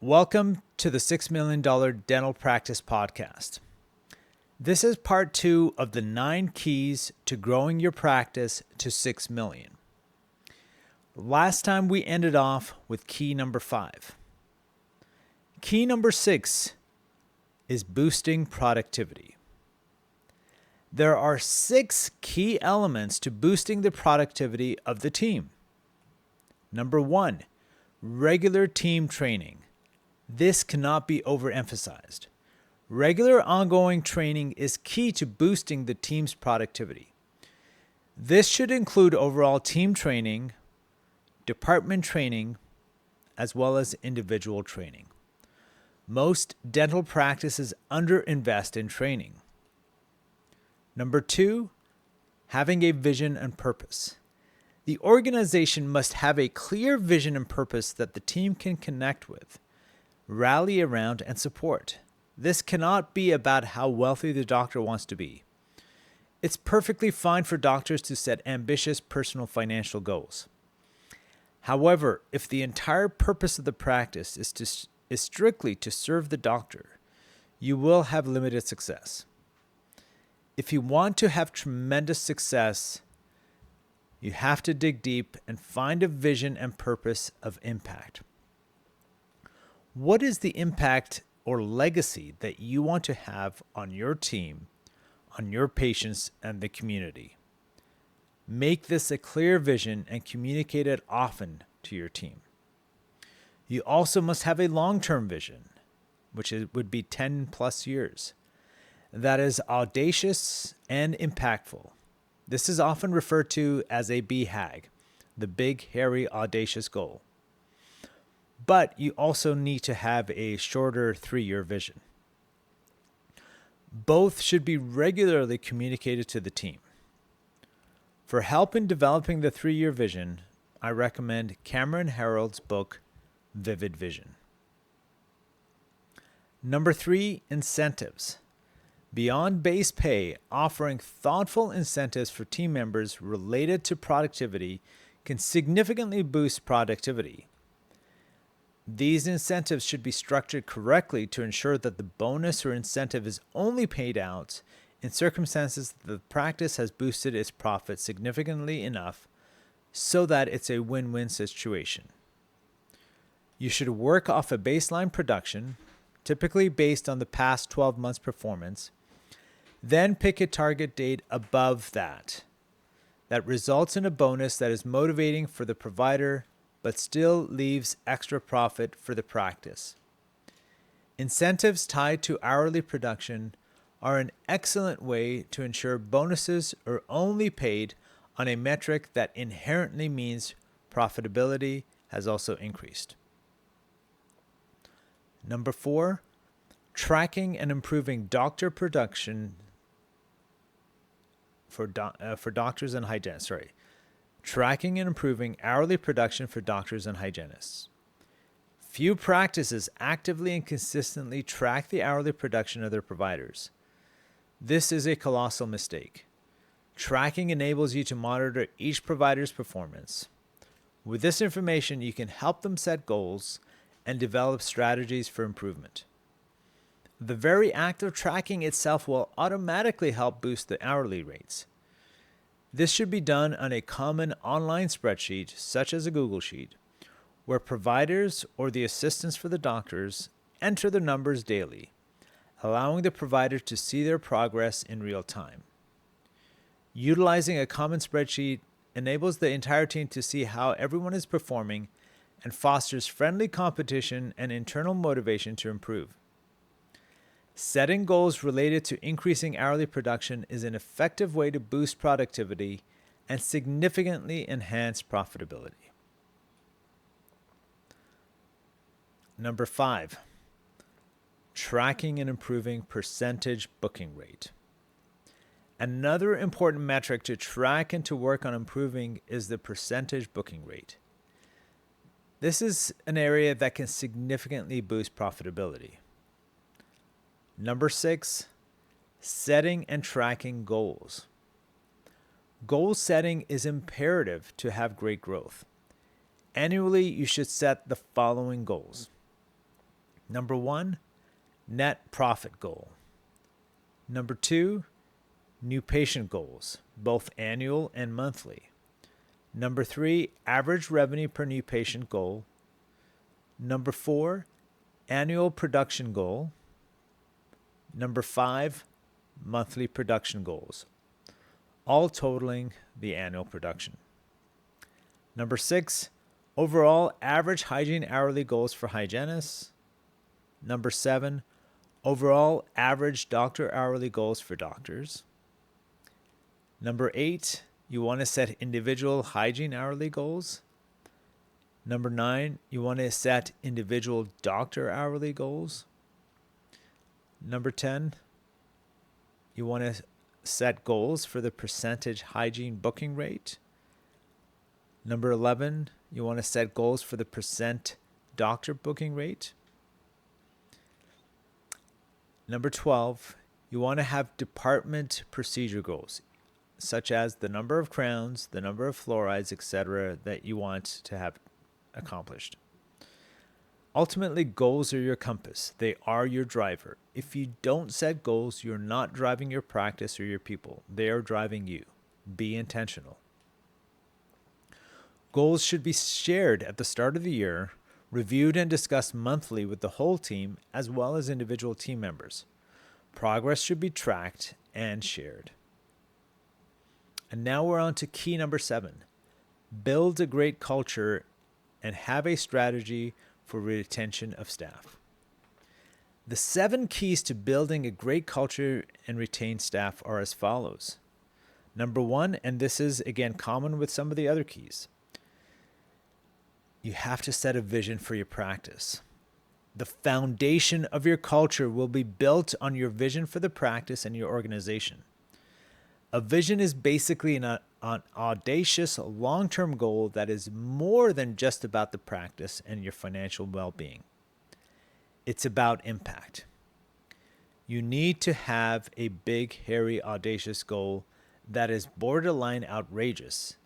Welcome to the $6 Million Dental Practice Podcast. This is part 2 of the 9 keys to growing your practice to 6 million. Last time we ended off with key number 5. Key number 6 is boosting productivity. There are 6 key elements to boosting the productivity of the team. Number 1, regular team training. This cannot be overemphasized. Regular ongoing training is key to boosting the team's productivity. This should include overall team training, department training, as well as individual training. Most dental practices underinvest in training. Number 2, having a vision and purpose. The organization must have a clear vision and purpose that the team can connect with, rally around, and support. This cannot be about how wealthy the doctor wants to be. It's perfectly fine for doctors to set ambitious personal financial goals. However, if the entire purpose of the practice is strictly to serve the doctor, you will have limited success. If you want to have tremendous success, you have to dig deep and find a vision and purpose of impact. What is the impact or legacy that you want to have on your team, on your patients, and the community? Make this a clear vision and communicate it often to your team. You also must have a long-term vision, which would be 10 plus years, that is audacious and impactful. This is often referred to as a BHAG, the big, hairy, audacious goal. But you also need to have a shorter 3-year vision. Both should be regularly communicated to the team. For help in developing the 3-year vision, I recommend Cameron Herold's book, Vivid Vision. Number 3, incentives. Beyond base pay, offering thoughtful incentives for team members related to productivity can significantly boost productivity. These incentives should be structured correctly to ensure that the bonus or incentive is only paid out in circumstances that the practice has boosted its profit significantly enough so that it's a win-win situation. You should work off a baseline production, typically based on the past 12 months' performance, then pick a target date above that results in a bonus that is motivating for the provider but still leaves extra profit for the practice. Incentives tied to hourly production are an excellent way to ensure bonuses are only paid on a metric that inherently means profitability has also increased. Number 4, tracking and improving doctor production for doctors and hygienists. Tracking and improving hourly production for doctors and hygienists. Few practices actively and consistently track the hourly production of their providers. This is a colossal mistake. Tracking enables you to monitor each provider's performance. With this information, you can help them set goals and develop strategies for improvement. The very act of tracking itself will automatically help boost the hourly rates. This should be done on a common online spreadsheet, such as a Google Sheet, where providers or the assistants for the doctors enter the numbers daily, allowing the provider to see their progress in real time. Utilizing a common spreadsheet enables the entire team to see how everyone is performing and fosters friendly competition and internal motivation to improve. Setting goals related to increasing hourly production is an effective way to boost productivity and significantly enhance profitability. Number 5, tracking and improving percentage booking rate. Another important metric to track and to work on improving is the percentage booking rate. This is an area that can significantly boost profitability. Number 6, setting and tracking goals. Goal setting is imperative to have great growth. Annually, you should set the following goals. Number 1, net profit goal. Number 2, new patient goals, both annual and monthly. Number 3, average revenue per new patient goal. Number 4, annual production goal. Number 5, monthly production goals, all totaling the annual production. Number 6, overall average hygiene hourly goals for hygienists. Number 7, overall average doctor hourly goals for doctors. Number 8, you want to set individual hygiene hourly goals. Number 9, you want to set individual doctor hourly goals. Number 10, you want to set goals for the percentage hygiene booking rate. Number 11, you want to set goals for the percent doctor booking rate. Number 12, you want to have department procedure goals, such as the number of crowns, the number of fluorides, etc., that you want to have accomplished. Ultimately, goals are your compass. They are your driver. If you don't set goals, you're not driving your practice or your people. They are driving you. Be intentional. Goals should be shared at the start of the year, reviewed and discussed monthly with the whole team as well as individual team members. Progress should be tracked and shared. And now we're on to key number 7. Build a great culture and have a strategy for retention of staff. The 7 keys to building a great culture and retain staff are as follows. Number 1, and this is again common with some of the other keys, you have to set a vision for your practice. The foundation of your culture will be built on your vision for the practice and your organization. A vision is basically an audacious long-term goal that is more than just about the practice and your financial well-being. It's about impact. You need to have a big, hairy, audacious goal that is borderline outrageous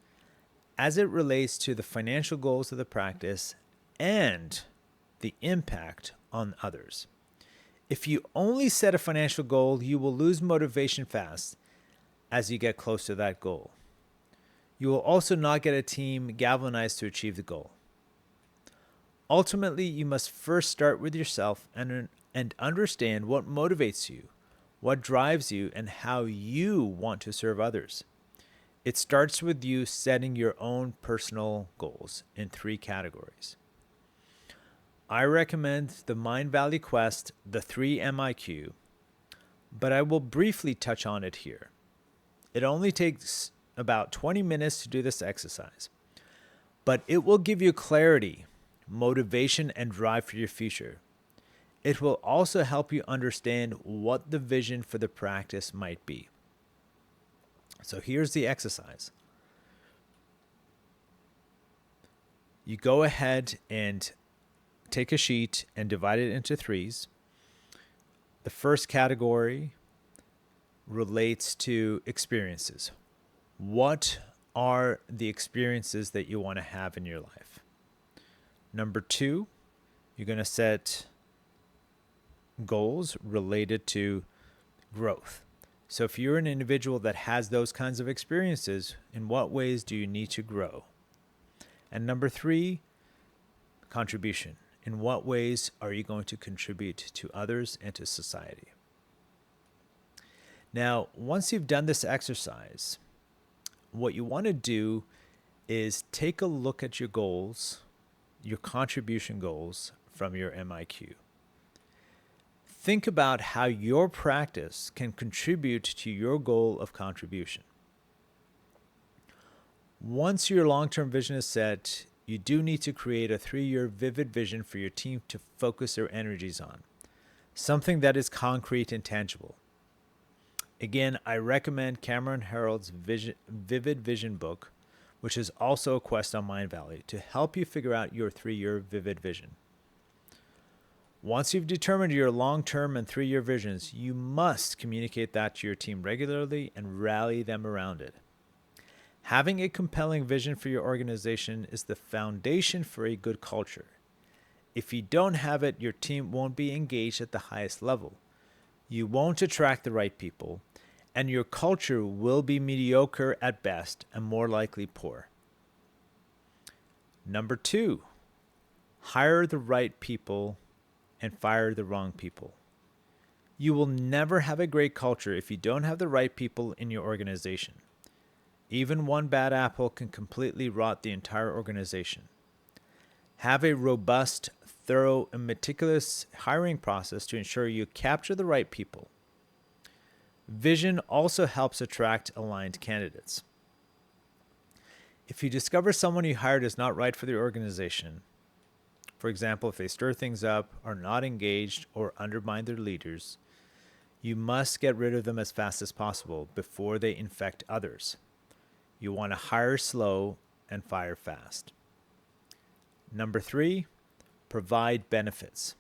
as it relates to the financial goals of the practice and the impact on others. If you only set a financial goal, you will lose motivation fast as you get close to that goal. You will also not get a team galvanized to achieve the goal. Ultimately, you must first start with yourself and understand what motivates you, what drives you, and how you want to serve others. It starts with you setting your own personal goals in 3 categories. I recommend the Mind Valley Quest, the 3 MIQ, but I will briefly touch on it here. It only takes about 20 minutes to do this exercise, but it will give you clarity, motivation, and drive for your future. It will also help you understand what the vision for the practice might be. So here's the exercise. You go ahead and take a sheet and divide it into 3s. The first category relates to experiences. What are the experiences that you want to have in your life? Number 2, you're going to set goals related to growth. So if you're an individual that has those kinds of experiences, in what ways do you need to grow? And number 3, contribution. In what ways are you going to contribute to others and to society? Now, once you've done this exercise, what you want to do is take a look at your goals, your contribution goals from your MIQ. Think about how your practice can contribute to your goal of contribution. Once your long-term vision is set, you do need to create a 3-year vivid vision for your team to focus their energies on, something that is concrete and tangible. Again, I recommend Cameron Herold's Vivid Vision book, which is also a quest on Mind Valley, to help you figure out your 3-year vivid vision. Once you've determined your long-term and 3-year visions, you must communicate that to your team regularly and rally them around it. Having a compelling vision for your organization is the foundation for a good culture. If you don't have it, your team won't be engaged at the highest level. You won't attract the right people, and your culture will be mediocre at best and more likely poor. Number 2, hire the right people and fire the wrong people. You will never have a great culture if you don't have the right people in your organization. Even one bad apple can completely rot the entire organization. Have a robust, thorough, and meticulous hiring process to ensure you capture the right people. Vision also helps attract aligned candidates. If you discover someone you hired is not right for the organization, for example, if they stir things up, are not engaged, or undermine their leaders, you must get rid of them as fast as possible before they infect others. You want to hire slow and fire fast. Number 3, provide benefits.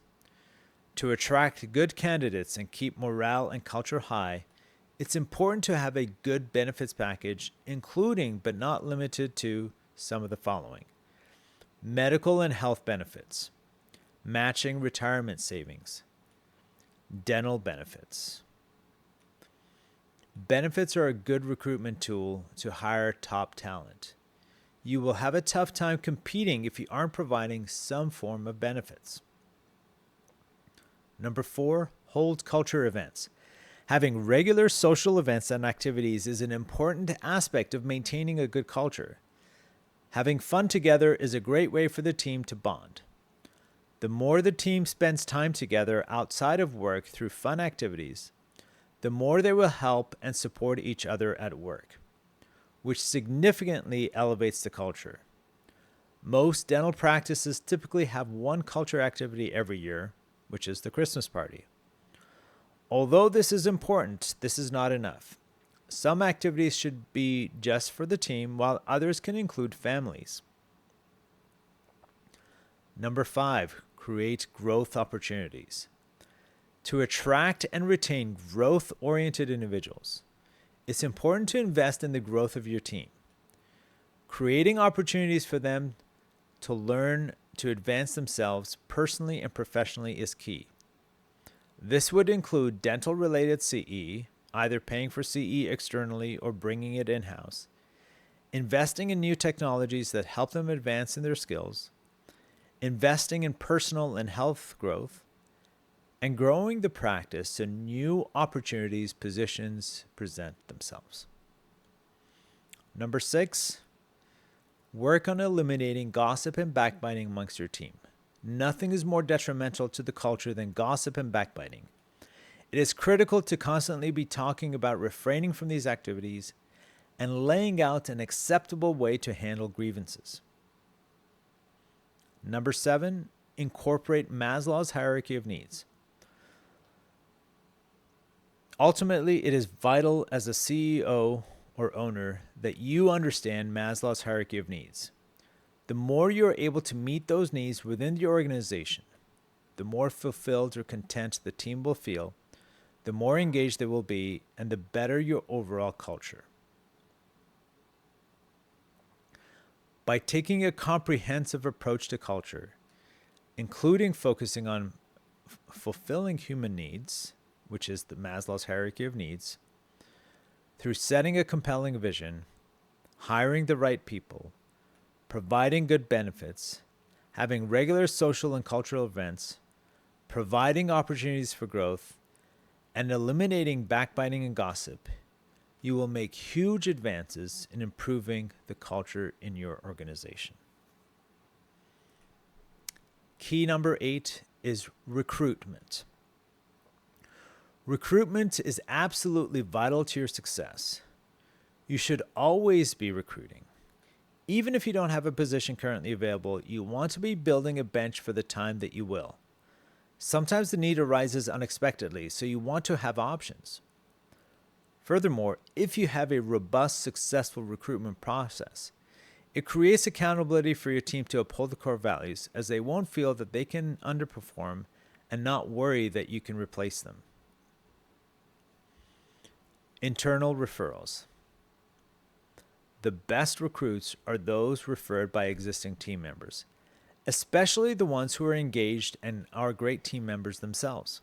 To attract good candidates and keep morale and culture high, it's important to have a good benefits package, including but not limited to some of the following: medical and health benefits, matching retirement savings, dental benefits. Benefits are a good recruitment tool to hire top talent. You will have a tough time competing if you aren't providing some form of benefits. Number 4, hold culture events. Having regular social events and activities is an important aspect of maintaining a good culture. Having fun together is a great way for the team to bond. The more the team spends time together outside of work through fun activities, the more they will help and support each other at work, which significantly elevates the culture. Most dental practices typically have one culture activity every year, which is the Christmas party. Although this is important, this is not enough. Some activities should be just for the team, while others can include families. Number 5, create growth opportunities. To attract and retain growth-oriented individuals, it's important to invest in the growth of your team. Creating opportunities for them to learn to advance themselves personally and professionally is key. This would include dental-related CE, either paying for CE externally or bringing it in-house, investing in new technologies that help them advance in their skills, investing in personal and health growth, and growing the practice so new opportunities, positions present themselves. Number 6, work on eliminating gossip and backbiting amongst your team. Nothing is more detrimental to the culture than gossip and backbiting. It is critical to constantly be talking about refraining from these activities and laying out an acceptable way to handle grievances. Number 7, incorporate Maslow's hierarchy of needs. Ultimately, it is vital as a CEO or owner that you understand Maslow's hierarchy of needs. The more you are able to meet those needs within the organization, the more fulfilled or content the team will feel, the more engaged they will be, and the better your overall culture. By taking a comprehensive approach to culture, including focusing on fulfilling human needs, which is the Maslow's hierarchy of needs, through setting a compelling vision, hiring the right people, providing good benefits, having regular social and cultural events, providing opportunities for growth, and eliminating backbiting and gossip, you will make huge advances in improving the culture in your organization. Key number 8 is recruitment. Recruitment is absolutely vital to your success. You should always be recruiting. Even if you don't have a position currently available, you want to be building a bench for the time that you will. Sometimes the need arises unexpectedly, so you want to have options. Furthermore, if you have a robust, successful recruitment process, it creates accountability for your team to uphold the core values, as they won't feel that they can underperform and not worry that you can replace them. Internal referrals. The best recruits are those referred by existing team members. especially the ones who are engaged and are great team members themselves.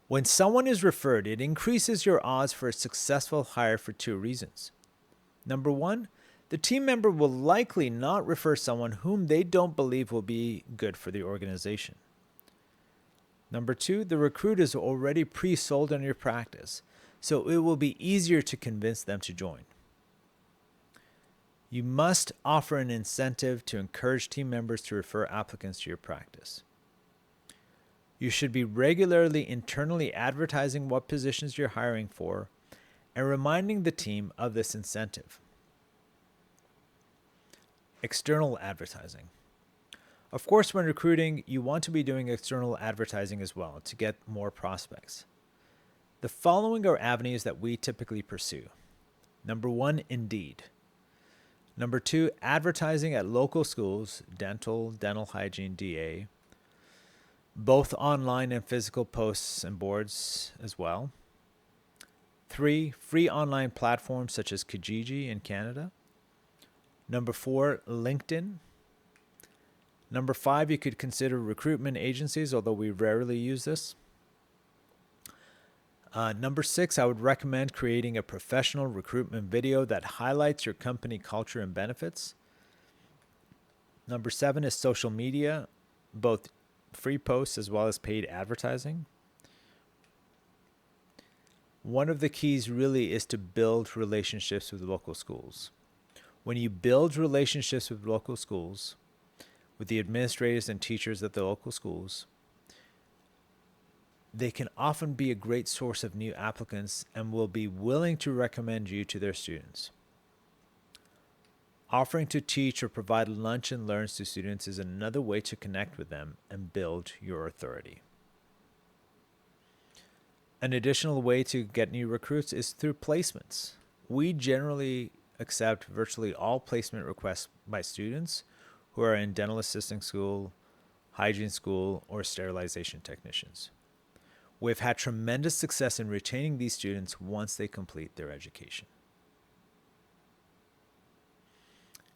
When someone is referred, it increases your odds for a successful hire for two reasons. Number one, the team member will likely not refer someone whom they don't believe will be good for the organization. Number two, the recruit is already pre-sold on your practice, so it will be easier to convince them to join. You must offer an incentive to encourage team members to refer applicants to your practice. You should be regularly internally advertising what positions you're hiring for and reminding the team of this incentive. External advertising. Of course, when recruiting, you want to be doing external advertising as well to get more prospects. The following are avenues that we typically pursue. Number one, Indeed. Number two, advertising at local schools, dental hygiene, DA, both online and physical posts and boards as well. 3, free online platforms such as Kijiji in Canada. Number 4, LinkedIn. Number 5, you could consider recruitment agencies, although we rarely use this. Number 6, I would recommend creating a professional recruitment video that highlights your company culture and benefits. Number 7 is social media, both free posts as well as paid advertising. One of the keys really is to build relationships with local schools. When you build relationships with local schools, with the administrators and teachers at the local schools, they can often be a great source of new applicants and will be willing to recommend you to their students. Offering to teach or provide lunch and learns to students is another way to connect with them and build your authority. An additional way to get new recruits is through placements. We generally accept virtually all placement requests by students who are in dental assisting school, hygiene school, or sterilization technicians. We've had tremendous success in retaining these students once they complete their education.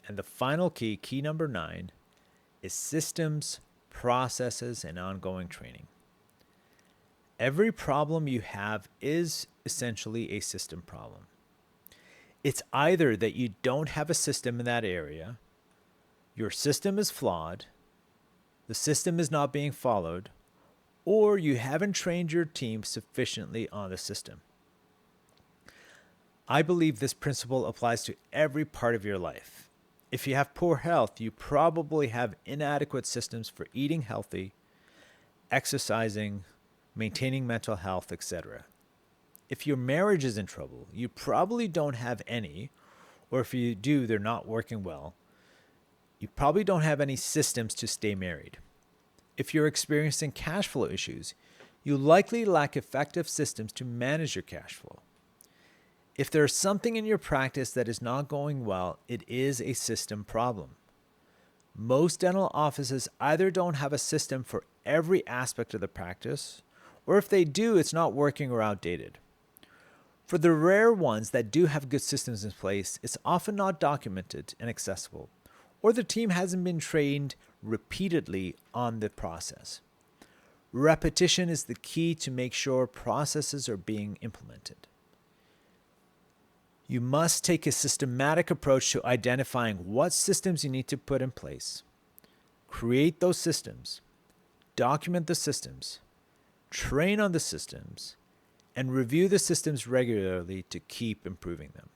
And the final key, key number 9, is systems, processes, and ongoing training. Every problem you have is essentially a system problem. It's either that you don't have a system in that area, your system is flawed, the system is not being followed, or you haven't trained your team sufficiently on the system. I believe this principle applies to every part of your life. If you have poor health, you probably have inadequate systems for eating healthy, exercising, maintaining mental health, etc. If your marriage is in trouble, you probably don't have any, or if you do, they're not working well. You probably don't have any systems to stay married. If you're experiencing cash flow issues, you likely lack effective systems to manage your cash flow. If there's something in your practice that is not going well, it is a system problem. Most dental offices either don't have a system for every aspect of the practice, or if they do, it's not working or outdated. For the rare ones that do have good systems in place, it's often not documented and accessible, or the team hasn't been trained repeatedly on the process. Repetition is the key to make sure processes are being implemented. You must take a systematic approach to identifying what systems you need to put in place. Create those systems, document the systems, train on the systems, and review the systems regularly to keep improving them.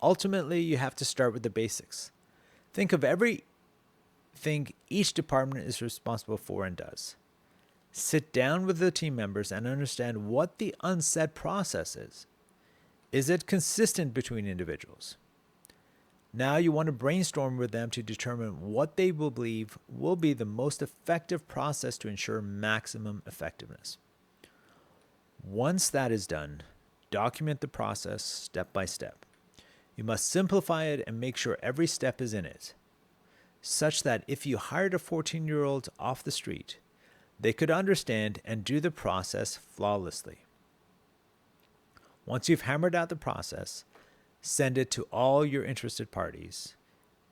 Ultimately, you have to start with the basics. Think of everything each department is responsible for and does. Sit down with the team members and understand what the unsaid process is. Is it consistent between individuals? Now you want to brainstorm with them to determine what they will believe will be the most effective process to ensure maximum effectiveness. Once that is done, document the process step by step. You must simplify it and make sure every step is in it, such that if you hired a 14-year-old off the street, they could understand and do the process flawlessly. Once you've hammered out the process, send it to all your interested parties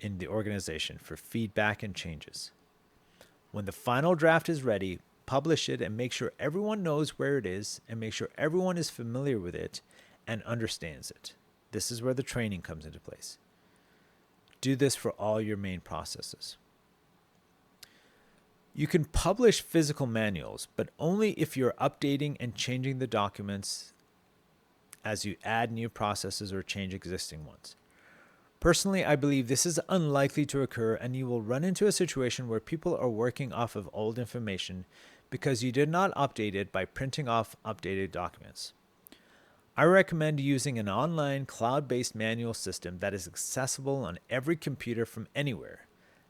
in the organization for feedback and changes. When the final draft is ready, publish it and make sure everyone knows where it is and make sure everyone is familiar with it and understands it. This is where the training comes into place. Do this for all your main processes. You can publish physical manuals, but only if you're updating and changing the documents as you add new processes or change existing ones. Personally, I believe this is unlikely to occur and you will run into a situation where people are working off of old information because you did not update it by printing off updated documents. I recommend using an online cloud-based manual system that is accessible on every computer from anywhere,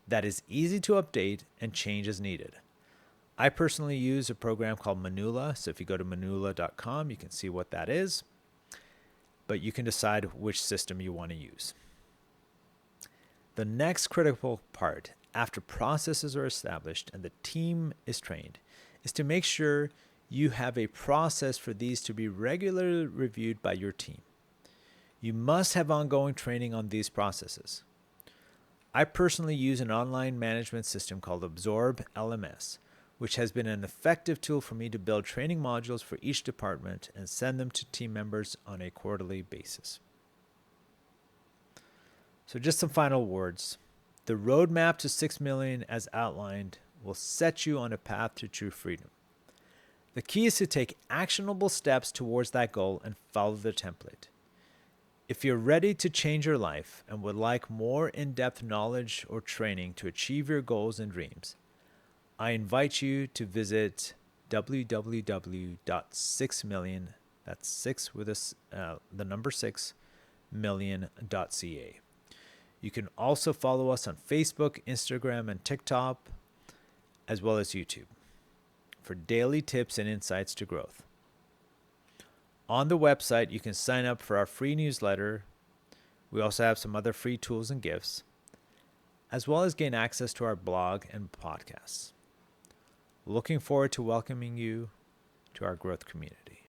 that is easy to update and change as needed. I personally use a program called Manula, so if you go to manula.com, you can see what that is, but you can decide which system you want to use. The next critical part, after processes are established and the team is trained, is to make sure you have a process for these to be regularly reviewed by your team. You must have ongoing training on these processes. I personally use an online management system called Absorb LMS, which has been an effective tool for me to build training modules for each department and send them to team members on a quarterly basis. So just some final words. The roadmap to 6 million as outlined will set you on a path to true freedom. The key is to take actionable steps towards that goal and follow the template. If you're ready to change your life and would like more in-depth knowledge or training to achieve your goals and dreams, I invite you to visit www.6million, that's 6 with the number 6, million.ca. You can also follow us on Facebook, Instagram, and TikTok, as well as YouTube, for daily tips and insights to growth. On the website, you can sign up for our free newsletter. We also have some other free tools and gifts, as well as gain access to our blog and podcasts. Looking forward to welcoming you to our growth community.